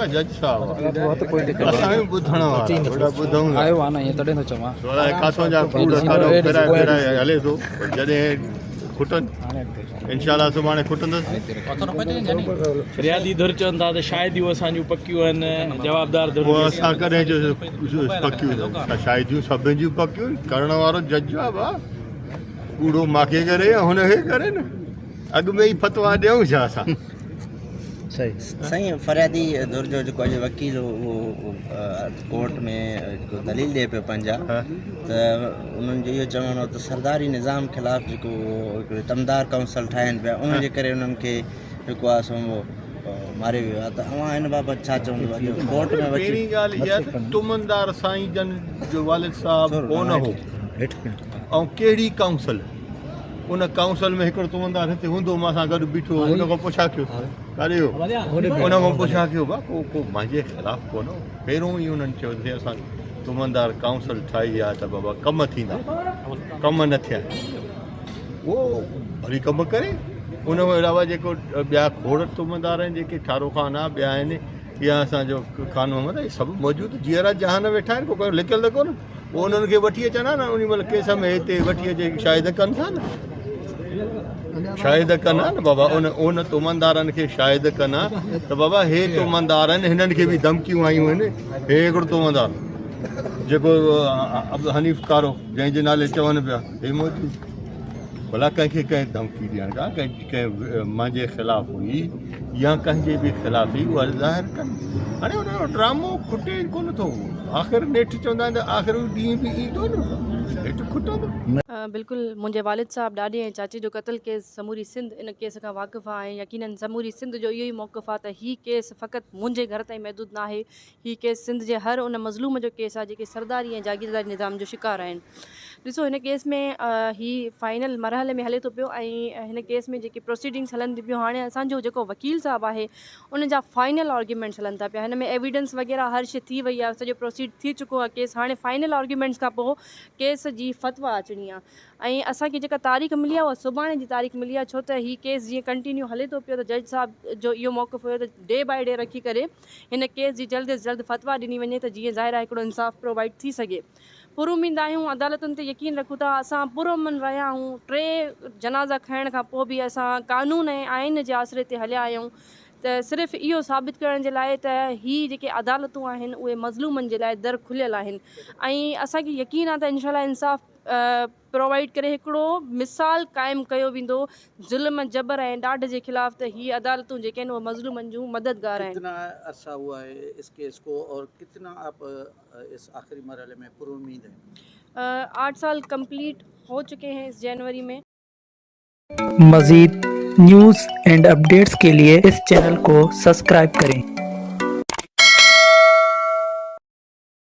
जज साहब ॿुधण वारा ॿुधूं आयो आहे न ईअं तॾहिं थो चवां काथों जा कूड़ सारो फिराए फिराए हले थो जॾहिं खुटनि इंशाल्लाह सुभाणे खुटंदसि फिरियादी धुर चवनि था त शायदियूं असांजूं पकियूं आहिनि जवाबदार धुर उहो असां कॾहिं जो पकियूं शायदियूं सभिनि जूं पकियूं करण वारो जज आहे भाउ कूड़ो माखे करे या हुनखे करे न अॻु में ई फतवा ॾियूं छा असां साईं फरियादी धुर जो जेको अॼु वकील कोर्ट में जेको दलील ॾिए पियो पंहिंजा त उन्हनि जो इहो चवणो त सरदारी निज़ाम ख़िलाफ़ु जेको हिकिड़े तमदार काउंसल ठाहिनि पिया उनजे करे उन्हनि खे जेको आहे सो मारे वियो आहे त अव्हां हिन बाबति छा चवंदव कोर्ट में पहिरीं ॻाल्हि इहा त तुमनदार साईं जन जो वालिद साहिबु कोन हो ऐं कहिड़ी काउंसल उन काउंसल में हिकिड़ो तुमनदार हिते हूंदो मां सां गॾु बीठो हुन खां पुछा कयो काॾे हो उन खां पुछा कयो भाउ को मुंहिंजे ख़िलाफ़ु कोन हो पहिरों ई उन्हनि चयो त असां तुमनदार काउंसल ठाही आहे त बाबा कम थींदा कम न थिया उहो वरी कमु करे उन खां अलावा जेको ॿिया खोड़ तुमनदार आहिनि जेके ठारो खान आहे ॿिया आहिनि या असांजो खान मोहम्मद आहे सभु मौजूदु जीअरा जहान वेठा आहिनि को लिकियल त कोन पोइ उन्हनि खे वठी अचनि हा न उन महिल केस में हिते वठी अचे शायदि कनि था न शायदि कनि हा न बाबा उन तुमनदारनि खे शायदि कनि हा त बाबा हे तुमनदार आहिनि हिननि खे बि धमकियूं आयूं आहिनि हे हिकिड़ो तुमनदार जेको हनीफ़ कारो जंहिंजे नाले चवनि पिया हे मौजूदु भला कंहिंखे कंहिं धमकी ॾियण खां कंहिं मुंहिंजे ख़िलाफ़ु हुई या कंहिंजे बि ख़िलाफ़ु हुई उहा ज़ाहिर कनि हाणे हुनजो ड्रामो खुटे कोन थो आख़िर नेठि चवंदा आहिनि त आख़िर ॾींहुं बि ईंदो न हेठि खुटंदो बिल्कुलु मुंहिंजे वालिद साहब ॾाॾे ऐं चाचे जो क़तल केस समूरी सिंध इन केस खां वाक़िफ़ु आहे ऐं यकीनन समूरी सिंध जो इहो ई मौक़िफ़ु आहे त हीउ केस फ़क़ति मुंहिंजे घर ताईं महदूद न आहे हीउ केस सिंध जे हर उन मज़लूम जो केस आहे जेके सरदारी ऐं जागीरदारी निज़ाम जो शिकार आहिनि ॾिसो हिन केस में हीउ फाइनल मरहले में हले थो पियो ऐं हिन केस में जेके प्रोसीडिंग्स हलनि थी पियूं हाणे असांजो जेको वकील साहिबु आहे उन जा फाइनल आर्ग्यूमेंट्स हलनि था पिया हिन में एविडेंस वग़ैरह हर शइ थी वई आहे सॼो प्रोसीड थी चुको आहे केस हाणे फाइनल आर्ग्यूमेंट्स खां पोइ केस जी फतवा अचणी आहे ऐं असांखे जेका तारीख़ मिली आहे उहा सुभाणे जी तारीख़ मिली आहे छो त हीउ केस जीअं कंटिन्यू हले थो पियो त जज साहिब जो इहो मौक़िफ़ु हुयो त डे बाय डे रखी करे हिन केस जी जल्द अज़ जल्द फतवा ॾिनी वञे त जीअं ज़ाहिर आहे हिकिड़ो इंसाफ़ प्रोवाइड थी सघे पुरुमींदा आहियूं अदालतुनि ते यकीन रखूं था असां पुरअमन रहिया आहियूं 3 जनाज़ा खणण खां पोइ बि असां कानून ऐं आइन जे आसिरे ते हलिया आहियूं त सिर्फ़ु इहो साबित करण जे लाइ त हीअ जेके अदालतूं आहिनि उहे मज़लूमनि जे लाइ दर खुलियल आहिनि ऐं असांखे यकीन आहे त इनशाला इंसाफ़ प्रोवाइड करे हिकिड़ो मिसाल क़ाइमु कयो वेंदो ज़ुल्म जबर ऐं ॾाढ जे ख़िलाफ़ु त हीअ अदालतूं जेके आहिनि उहे मज़लूमनि जूं मददगार आहिनि कितना अरसा हुआ है इस केस को और कितना आप इस आखिरी मरहले में पुरुमीद हैं 8 साल कंप्लीट हो चुके हैं इस जनवरी में मज़ीद न्यूज़ एंड अपडेट्स के लिए इस चैनल को सब्सक्राइब करें।